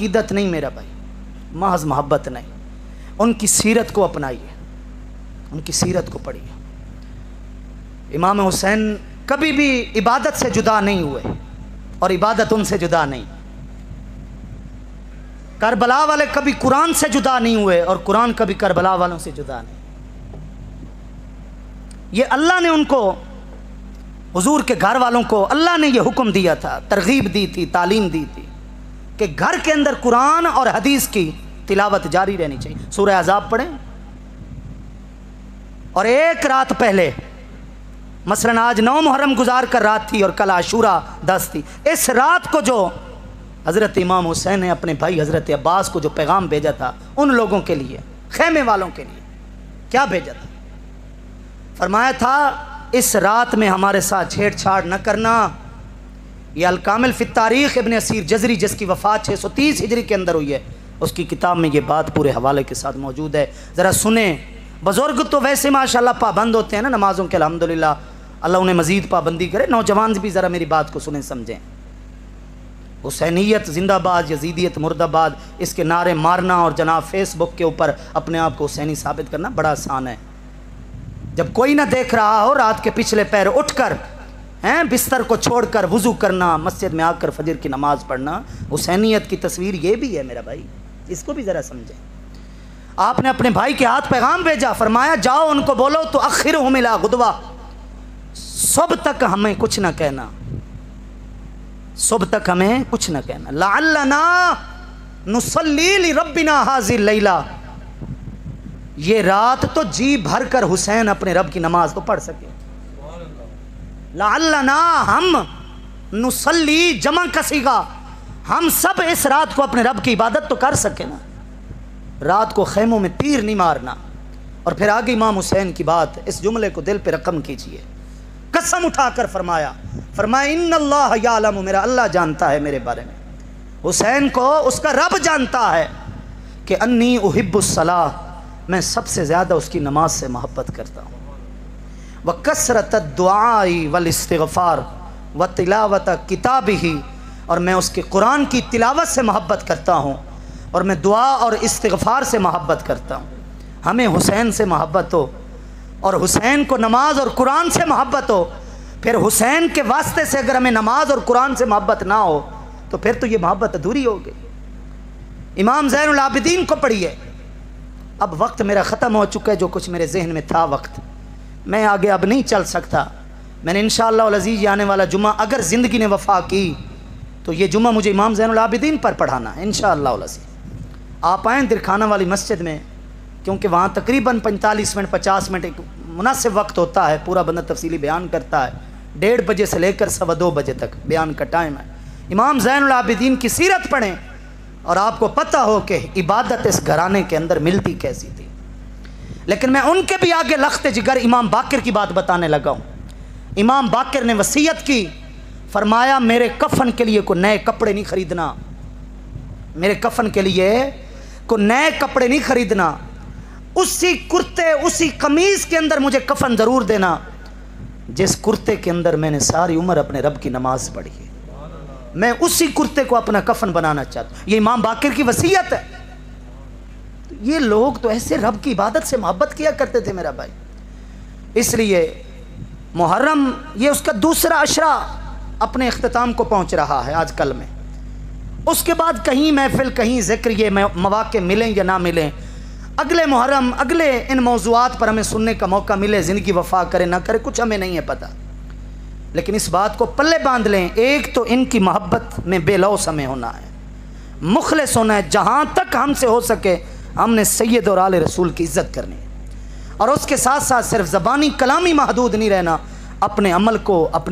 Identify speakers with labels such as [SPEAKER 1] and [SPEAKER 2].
[SPEAKER 1] अकीदत नहीं मेरा भाई, महज मोहब्बत नहीं। उनकी सीरत को अपनाइए, उनकी सीरत को पढ़िए। इमाम हुसैन कभी भी इबादत से जुदा नहीं हुए और इबादत उनसे जुदा नहीं। करबला वाले कभी कुरान से जुदा नहीं हुए और कुरान कभी करबला वालों से जुदा नहीं। ये अल्लाह ने उनको, हुजूर के घर वालों को अल्लाह ने ये हुक्म दिया था, तरगीब दी थी, तालीम दी थी कि घर के अंदर कुरान और हदीस की तिलावत जारी रहनी चाहिए। सूरह अहज़ाब पढ़ें और एक रात पहले, मसलन आज 9 मुहर्रम गुजार कर रात थी और कल आशूरा 10 थी, इस रात को जो हज़रत इमाम हुसैन ने अपने भाई हज़रत अब्बास को जो पैगाम भेजा था उन लोगों के लिए, खेमे वालों के लिए, क्या भेजा था? फरमाया था इस रात में हमारे साथ छेड़छाड़ न करना। यह अल-कामिल फ़ी तारीख़ इब्न असीर जज़री, जिसकी वफ़ात 630 हिजरी के अंदर हुई है, उसकी किताब में ये बात पूरे हवाले के साथ मौजूद है। ज़रा सुने। बुज़ुर्ग तो वैसे माशाल्लाह पाबंद होते हैं ना नमाज़ों के, अल्हम्दुलिल्लाह, अल्लाह उन्हें मज़ीद पाबंदी करे। नौजवान भी ज़रा मेरी बात को सुने समझें। हुसैनियत जिंदाबाद, यजीदियत मुर्दाबाद, इसके नारे मारना और जनाब फेसबुक के ऊपर अपने आप को हुसैनी साबित करना बड़ा आसान है। जब कोई ना देख रहा हो, रात के पिछले पैर उठकर बिस्तर को छोड़कर वुज़ू करना, मस्जिद में आकर फजर की नमाज़ पढ़ना, हुसैनियत की तस्वीर ये भी है मेरा भाई, इसको भी ज़रा समझें। आपने अपने भाई के हाथ पैगाम भेजा, फरमाया जाओ उनको बोलो तो अखिरहुम इला गुदवा, सुबह तक हमें कुछ ना कहना, सुबह तक हमें कुछ ना कहना। लअल्लना नुसल्ली लिरब्बिना हाज़िल लैला, ये रात तो जी भर कर हुसैन अपने रब की नमाज तो पढ़ सके। लअल्लना, हम नुसल्ली जमा कसीगा, हम सब इस रात को अपने रब की इबादत तो कर सके ना, रात को खेमों में तीर नहीं मारना। और फिर आगे इमाम हुसैन की बात, इस जुमले को दिल पे रकम कीजिए। कसम उठाकर फरमाया इन्नल्लाह यालमु, मेरा अल्लाह जानता है मेरे बारे में, हुसैन को उसका रब जानता है कि अन्नी उहिब्बुस सलाह, मैं सबसे ज़्यादा उसकी नमाज से मोहब्बत करता हूँ। व कसरत दुआई वल इस्तिग़फ़ार व तिलावत किताबिही, और मैं उसके कुरान की तिलावत से मोहब्बत करता हूँ और मैं दुआ और इस्तिग़फ़ार से मोहब्बत करता हूँ। हमें हुसैन से मोहब्बत हो और हुसैन को नमाज और कुरान से मोहब्बत हो, फिर हुसैन के वास्ते से अगर हमें नमाज और कुरान से मोहब्बत ना हो तो फिर तो ये मोहब्बत अधूरी हो गई। इमाम ज़ैनुल आबिदीन को पढ़िए। अब वक्त मेरा ख़त्म हो चुका है, जो कुछ मेरे जहन में था वक्त, मैं आगे अब नहीं चल सकता। मैंने इंशाअल्लाह अल अज़ीज़ आने वाला जुमा, अगर ज़िंदगी ने वफ़ा की तो ये जुमा मुझे इमाम ज़ैनुल आबिदीन पर पढ़ाना है इंशाअल्लाह अल अज़ीज़। आप आएँ दिरखाना वाली मस्जिद में, क्योंकि वहाँ तकरीबन 45 मिनट 50 मिनट एक मुनासिब वक्त होता है, पूरा बंदा तफसीली बयान करता है। 1:30 बजे से लेकर 2:15 बजे तक बयान का टाइम है। इमाम ज़ैनुल आबिदीन की सीरत पढ़ें और आपको पता हो कि इबादत इस घराने के अंदर मिलती कैसी थी। लेकिन मैं उनके भी आगे लख्त जिगर इमाम बाकिर की बात बताने लगा हूँ। इमाम बाकिर ने वसीयत की, फरमाया मेरे कफन के लिए कोई नए कपड़े नहीं ख़रीदना, मेरे कफन के लिए कोई नए कपड़े नहीं ख़रीदना, उसी कुर्ते उसी कमीज़ के अंदर मुझे कफन ज़रूर देना जिस कुर्ते के अंदर मैंने सारी उम्र अपने रब की नमाज पढ़ी है, मैं उसी कुर्ते को अपना कफन बनाना चाहता हूँ। ये इमाम बाकिर की वसीयत है। ये लोग तो ऐसे रब की इबादत से मोहब्बत किया करते थे मेरा भाई। इसलिए मुहर्रम ये उसका दूसरा अशरा अपने इख्तिताम को पहुँच रहा है आजकल में। उसके बाद कहीं महफिल, कहीं ज़िक्र, ये मौक़े मिलें या ना मिलें, अगले मुहर्रम, अगले इन मौज़ूआत पर हमें सुनने का मौका मिले, ज़िंदगी वफ़ा करे ना करे कुछ हमें नहीं है पता। लेकिन इस बात को पल्ले बांध लें, एक तो इनकी मोहब्बत में बेलौस हमें होना है, मुखलिस होना है। जहाँ तक हमसे हो सके हमने सैयद और आले रसूल की इज़्ज़त करनी है, और उसके साथ साथ सिर्फ ज़बानी कलामी महदूद नहीं रहना, अपने अमल को अपने